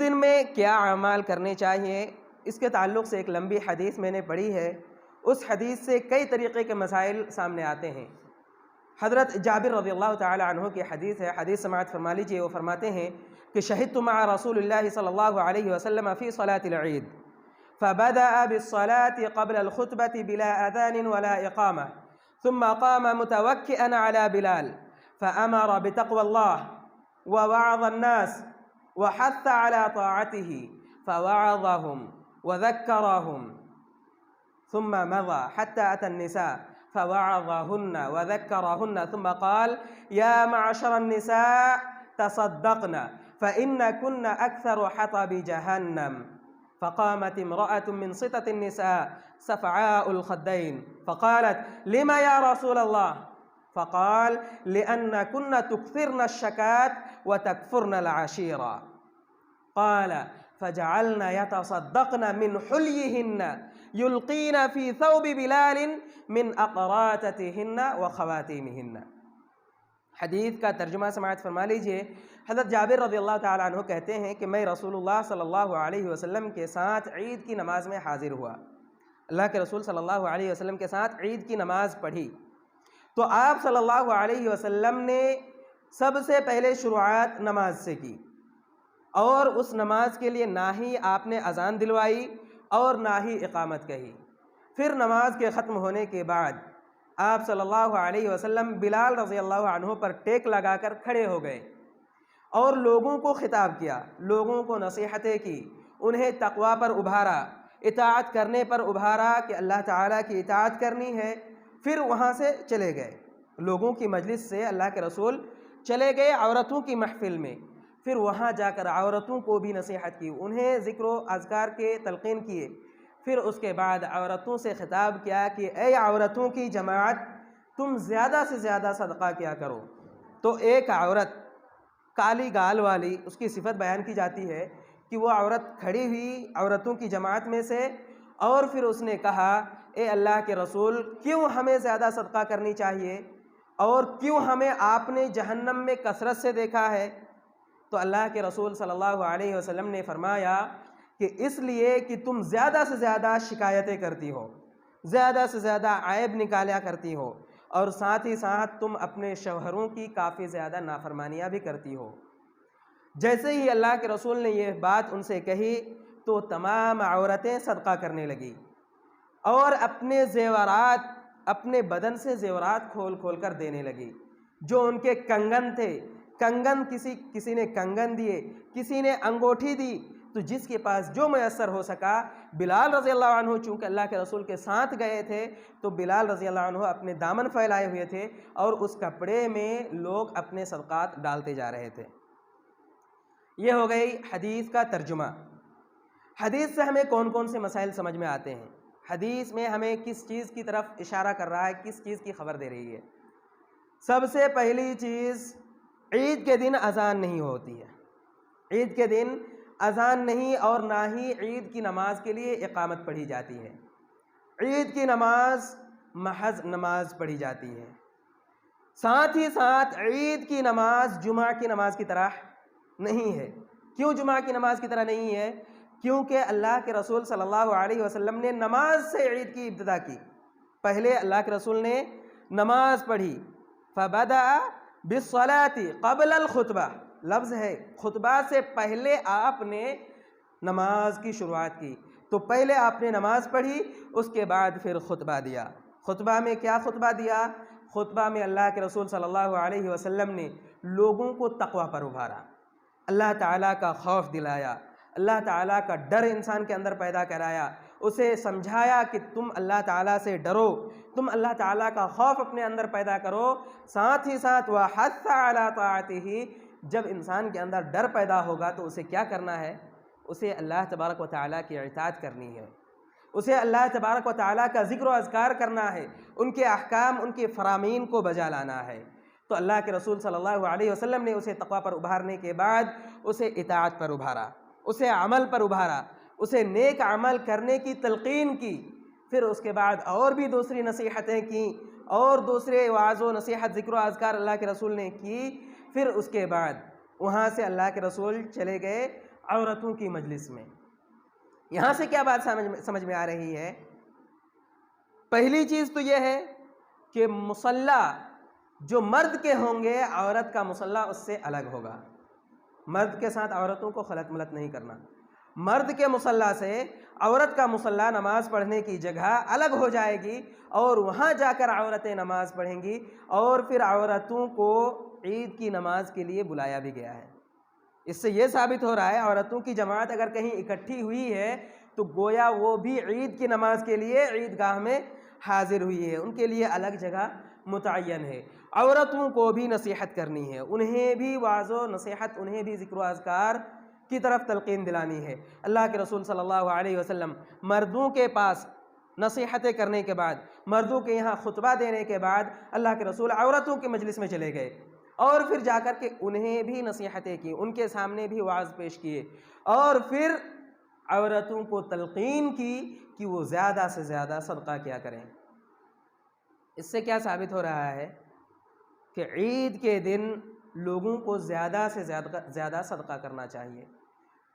دن میں کیا اعمال کرنے چاہیے، اس کے تعلق سے ایک لمبی حدیث میں نے پڑھی ہے۔ اس حدیث سے کئی طریقے کے مسائل سامنے آتے ہیں۔ حضرت جابر رضی اللہ تعالی عنہ کی حدیث ہے، حدیث سماعت فرما لیجیے۔ وہ فرماتے ہیں کہ شہدت مع رسول اللہ صلی اللہ علیہ وسلم فی صلاة العید فبدأ بالصلاة قبل الخطبة بلا اذان ولا اقامة ثم قام متوكئا على بلال فأمر بتقوى الله ووعظ الناس وحث على طاعته فوعظهم وذكرهم ثم مضى حتى أتى النساء فوعظهن وذكرهن ثم قال يا معشر النساء تصدقن فإن كن أكثر حطب جهنم فقامت امرأة من سطة النساء سفعاء الخدين فقالت لما يا رسول الله فقال لأن كن تكثرن الشكاة وتكفرن العشيرة قال فجعلن يتصدقن من حليهن يلقين في ثوب بلال من أقراتتهن وخواتيمهن۔ حدیث کا ترجمہ سماعت فرما لیجئے۔ حضرت جابر رضی اللہ تعالیٰ عنہ کہتے ہیں کہ میں رسول اللہ صلی اللہ علیہ وسلم کے ساتھ عید کی نماز میں حاضر ہوا۔ اللہ کے رسول صلی اللہ علیہ وسلم کے ساتھ عید کی نماز پڑھی تو آپ صلی اللہ علیہ وسلم نے سب سے پہلے شروعات نماز سے کی، اور اس نماز کے لیے نہ ہی آپ نے اذان دلوائی اور نہ ہی اقامت کہی۔ پھر نماز کے ختم ہونے کے بعد آپ صلی اللہ علیہ وسلم بلال رضی اللہ عنہ پر ٹیک لگا کر کھڑے ہو گئے اور لوگوں کو خطاب کیا، لوگوں کو نصیحتیں کی، انہیں تقوی پر ابھارا، اطاعت کرنے پر ابھارا کہ اللہ تعالیٰ کی اطاعت کرنی ہے۔ پھر وہاں سے چلے گئے، لوگوں کی مجلس سے اللہ کے رسول چلے گئے عورتوں کی محفل میں۔ پھر وہاں جا کر عورتوں کو بھی نصیحت کی، انہیں ذکر و اذکار کے تلقین کیے۔ پھر اس کے بعد عورتوں سے خطاب کیا کہ اے عورتوں کی جماعت، تم زیادہ سے زیادہ صدقہ کیا کرو۔ تو ایک عورت کالی گال والی، اس کی صفت بیان کی جاتی ہے کہ وہ عورت کھڑی ہوئی عورتوں کی جماعت میں سے، اور پھر اس نے کہا اے اللہ کے رسول، کیوں ہمیں زیادہ صدقہ کرنی چاہیے اور کیوں ہمیں آپ نے جہنم میں کثرت سے دیکھا ہے؟ تو اللہ کے رسول صلی اللہ علیہ وسلم نے فرمایا کہ اس لیے کہ تم زیادہ سے زیادہ شکایتیں کرتی ہو، زیادہ سے زیادہ عیب نکالیا کرتی ہو، اور ساتھ ہی ساتھ تم اپنے شوہروں کی کافی زیادہ نافرمانیاں بھی کرتی ہو۔ جیسے ہی اللہ کے رسول نے یہ بات ان سے کہی تو تمام عورتیں صدقہ کرنے لگی اور اپنے زیورات، اپنے بدن سے زیورات کھول کھول کر دینے لگی۔ جو ان کے کنگن تھے، کنگن کسی نے کنگن دیے، کسی نے انگوٹھی دی، تو جس کے پاس جو میسر ہو سکا۔ بلال رضی اللہ عنہ چونکہ اللہ کے رسول کے ساتھ گئے تھے تو بلال رضی اللہ عنہ اپنے دامن پھیلائے ہوئے تھے اور اس کپڑے میں لوگ اپنے صدقات ڈالتے جا رہے تھے۔ یہ ہو گئی حدیث کا ترجمہ۔ حدیث سے ہمیں کون کون سے مسائل سمجھ میں آتے ہیں؟ حدیث میں ہمیں کس چیز کی طرف اشارہ کر رہا ہے، کس چیز کی خبر دے رہی ہے؟ سب سے پہلی چیز، عید کے دن اذان نہیں ہوتی ہے۔ عید کے دن اذان نہیں، اور نہ ہی عید کی نماز کے لیے اقامت پڑھی جاتی ہے۔ عید کی نماز محض نماز پڑھی جاتی ہے۔ ساتھ ہی ساتھ عید کی نماز جمعہ کی نماز کی طرح نہیں ہے۔ کیوں جمعہ کی نماز کی طرح نہیں ہے؟ کیونکہ اللہ کے رسول صلی اللہ علیہ وسلم نے نماز سے عید کی ابتدا کی۔ پہلے اللہ کے رسول نے نماز پڑھی، فَبَدَأَ بِالصَّلَاةِ قَبْلَ الْخُطْبَةِ، لفظ ہے خطبہ سے پہلے آپ نے نماز کی شروعات کی۔ تو پہلے آپ نے نماز پڑھی، اس کے بعد پھر خطبہ دیا۔ خطبہ میں کیا خطبہ دیا؟ خطبہ میں اللہ کے رسول صلی اللہ علیہ وسلم نے لوگوں کو تقوی پر ابھارا، اللہ تعالیٰ کا خوف دلایا، اللہ تعالیٰ کا ڈر انسان کے اندر پیدا کرایا، اسے سمجھایا کہ تم اللہ تعالیٰ سے ڈرو، تم اللہ تعالیٰ کا خوف اپنے اندر پیدا کرو۔ ساتھ ہی ساتھ وَحَثَّ عَلَىٰ طَاعَتِهِ، جب انسان کے اندر ڈر پیدا ہوگا تو اسے کیا کرنا ہے؟ اسے اللہ تبارک و تعالیٰ کی اطاعت کرنی ہے، اسے اللہ تبارک و تعالیٰ کا ذکر و اذکار کرنا ہے، ان کے احکام، ان کے فرامین کو بجا لانا ہے۔ تو اللہ کے رسول صلی اللہ علیہ وسلم نے اسے تقوی پر ابھارنے کے بعد اسے اطاعت پر ابھارا، اسے عمل پر ابھارا، اسے نیک عمل کرنے کی تلقین کی۔ پھر اس کے بعد اور بھی دوسری نصیحتیں کیں، اور دوسرے وعظ و نصیحت، ذکر و اذکار اللہ کے رسول نے کی۔ پھر اس کے بعد وہاں سے اللہ کے رسول چلے گئے عورتوں کی مجلس میں۔ یہاں سے کیا بات سمجھ میں آ رہی ہے؟ پہلی چیز تو یہ ہے کہ مصلی جو مرد کے ہوں گے، عورت کا مصلی اس سے الگ ہوگا۔ مرد کے ساتھ عورتوں کو خلط ملط نہیں کرنا۔ مرد کے مصلی سے عورت کا مصلی نماز پڑھنے کی جگہ الگ ہو جائے گی، اور وہاں جا کر عورتیں نماز پڑھیں گی، اور پھر عورتوں کو عید کی نماز کے لیے بلایا بھی گیا ہے۔ اس سے یہ ثابت ہو رہا ہے عورتوں کی جماعت اگر کہیں اکٹھی ہوئی ہے تو گویا وہ بھی عید کی نماز کے لیے عیدگاہ میں حاضر ہوئی ہے، ان کے لیے الگ جگہ متعین ہے۔ عورتوں کو بھی نصیحت کرنی ہے، انہیں بھی وعظ و نصیحت، انہیں بھی ذکر و اذکار کی طرف تلقین دلانی ہے۔ اللہ کے رسول صلی اللہ علیہ وسلم مردوں کے پاس نصیحتیں کرنے کے بعد، مردوں کے یہاں خطبہ دینے کے بعد، اللہ کے رسول عورتوں کی مجلس میں چلے گئے، اور پھر جا کر کے انہیں بھی نصیحتیں کی، ان کے سامنے بھی وعظ پیش کیے، اور پھر عورتوں کو تلقین کی کہ وہ زیادہ سے زیادہ صدقہ کیا کریں۔ اس سے کیا ثابت ہو رہا ہے کہ عید کے دن لوگوں کو زیادہ سے زیادہ صدقہ کرنا چاہیے،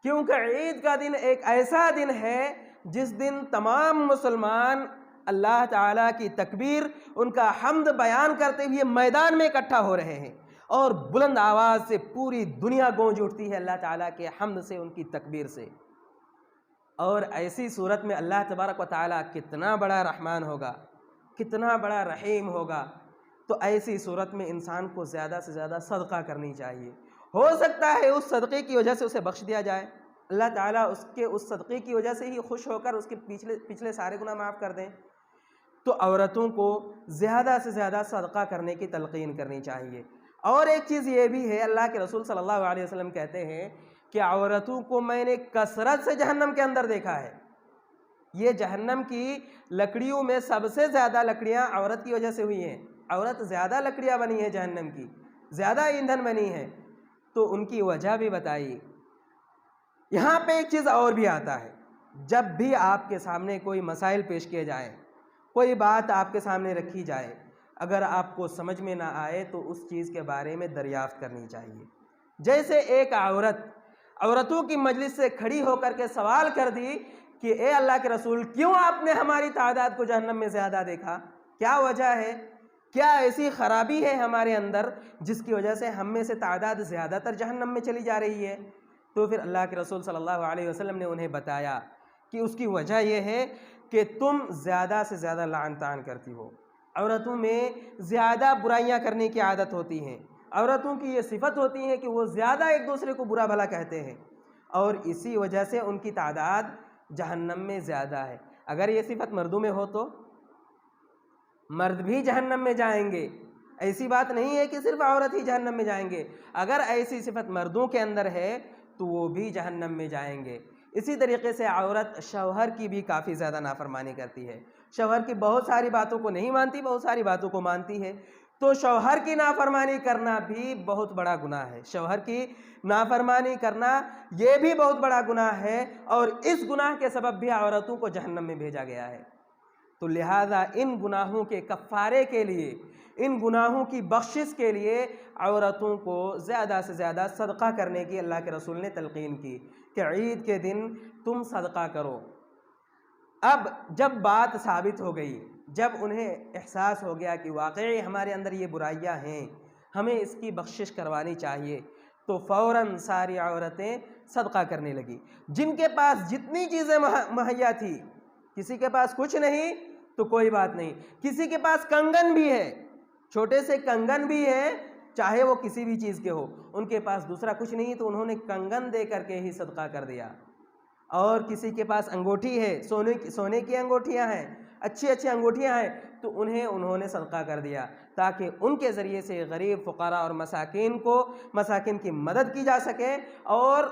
کیونکہ عید کا دن ایک ایسا دن ہے جس دن تمام مسلمان اللہ تعالیٰ کی تکبیر، ان کا حمد بیان کرتے ہوئے میدان میں اکٹھا ہو رہے ہیں، اور بلند آواز سے پوری دنیا گونج اٹھتی ہے اللہ تعالیٰ کے حمد سے، ان کی تکبیر سے۔ اور ایسی صورت میں اللہ تبارک و تعالیٰ کتنا بڑا رحمان ہوگا، کتنا بڑا رحیم ہوگا، تو ایسی صورت میں انسان کو زیادہ سے زیادہ صدقہ کرنی چاہیے۔ ہو سکتا ہے اس صدقے کی وجہ سے اسے بخش دیا جائے، اللہ تعالیٰ اس صدقے کی وجہ سے ہی خوش ہو کر اس کے پچھلے سارے گناہ معاف کر دیں۔ تو عورتوں کو زیادہ سے زیادہ صدقہ کرنے کی تلقین کرنی چاہیے۔ اور ایک چیز یہ بھی ہے، اللہ کے رسول صلی اللہ علیہ وسلم کہتے ہیں کہ عورتوں کو میں نے کثرت سے جہنم کے اندر دیکھا ہے۔ یہ جہنم کی لکڑیوں میں سب سے زیادہ لکڑیاں عورت کی وجہ سے ہوئی ہیں، عورت زیادہ لکڑیاں بنی ہے جہنم کی، زیادہ ایندھن بنی ہے، تو ان کی وجہ بھی بتائی۔ یہاں پہ ایک چیز اور بھی آتا ہے، جب بھی آپ کے سامنے کوئی مسائل پیش کیے جائیں، کوئی بات آپ کے سامنے رکھی جائے، اگر آپ کو سمجھ میں نہ آئے تو اس چیز کے بارے میں دریافت کرنی چاہیے۔ جیسے ایک عورتوں کی مجلس سے کھڑی ہو کر کے سوال کر دی کہ اے اللہ کے رسول، کیوں آپ نے ہماری تعداد کو جہنم میں زیادہ دیکھا؟ کیا وجہ ہے؟ کیا ایسی خرابی ہے ہمارے اندر جس کی وجہ سے ہم میں سے تعداد زیادہ تر جہنم میں چلی جا رہی ہے؟ تو پھر اللہ کے رسول صلی اللہ علیہ وسلم نے انہیں بتایا کہ اس کی وجہ یہ ہے کہ تم زیادہ سے زیادہ لعن طعن کرتی ہو، عورتوں میں زیادہ برائیاں کرنے کی عادت ہوتی ہیں، عورتوں کی یہ صفت ہوتی ہے کہ وہ زیادہ ایک دوسرے کو برا بھلا کہتے ہیں، اور اسی وجہ سے ان کی تعداد جہنم میں زیادہ ہے۔ اگر یہ صفت مردوں میں ہو تو مرد بھی جہنم میں جائیں گے، ایسی بات نہیں ہے کہ صرف عورت ہی جہنم میں جائیں گے، اگر ایسی صفت مردوں کے اندر ہے تو وہ بھی جہنم میں جائیں گے۔ اسی طریقے سے عورت شوہر کی بھی کافی زیادہ نافرمانی کرتی ہے، شوہر کی بہت ساری باتوں کو نہیں مانتی، بہت ساری باتوں کو مانتی ہے، تو شوہر کی نافرمانی کرنا بھی بہت بڑا گناہ ہے، شوہر کی نافرمانی کرنا یہ بھی بہت بڑا گناہ ہے، اور اس گناہ کے سبب بھی عورتوں کو جہنم میں بھیجا گیا ہے۔ تو لہذا ان گناہوں کے کفارے کے لیے، ان گناہوں کی بخشش کے لیے عورتوں کو زیادہ سے زیادہ صدقہ کرنے کی اللہ کے رسول نے تلقین کی کہ عید کے دن تم صدقہ کرو۔ اب جب بات ثابت ہو گئی، جب انہیں احساس ہو گیا کہ واقعی ہمارے اندر یہ برائیاں ہیں، ہمیں اس کی بخشش کروانی چاہیے، تو فوراً ساری عورتیں صدقہ کرنے لگی۔ جن کے پاس جتنی چیزیں مہیا تھی، کسی کے پاس کچھ نہیں تو کوئی بات نہیں، کسی کے پاس کنگن بھی ہے، چھوٹے سے کنگن بھی ہے، چاہے وہ کسی بھی چیز کے ہو، ان کے پاس دوسرا کچھ نہیں تو انہوں نے کنگن دے کر کے ہی صدقہ کر دیا۔ اور کسی کے پاس انگوٹھی ہے، سونے کی انگوٹھیاں ہیں، اچھی اچھی انگوٹھیاں ہیں، تو انہوں نے صدقہ کر دیا تاکہ ان کے ذریعے سے غریب فقراء اور مساکین کی مدد کی جا سکے، اور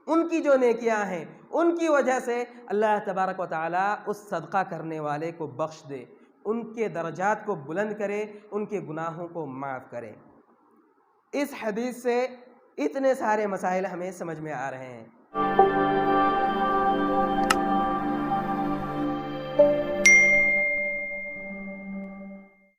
ان کی جو نیکیاں ہیں ان کی وجہ سے اللہ تبارک و تعالیٰ اس صدقہ کرنے والے کو بخش دے، ان کے درجات کو بلند کرے، ان کے گناہوں کو معاف کرے۔ اس حدیث سے اتنے سارے مسائل ہمیں سمجھ میں آ رہے ہیں۔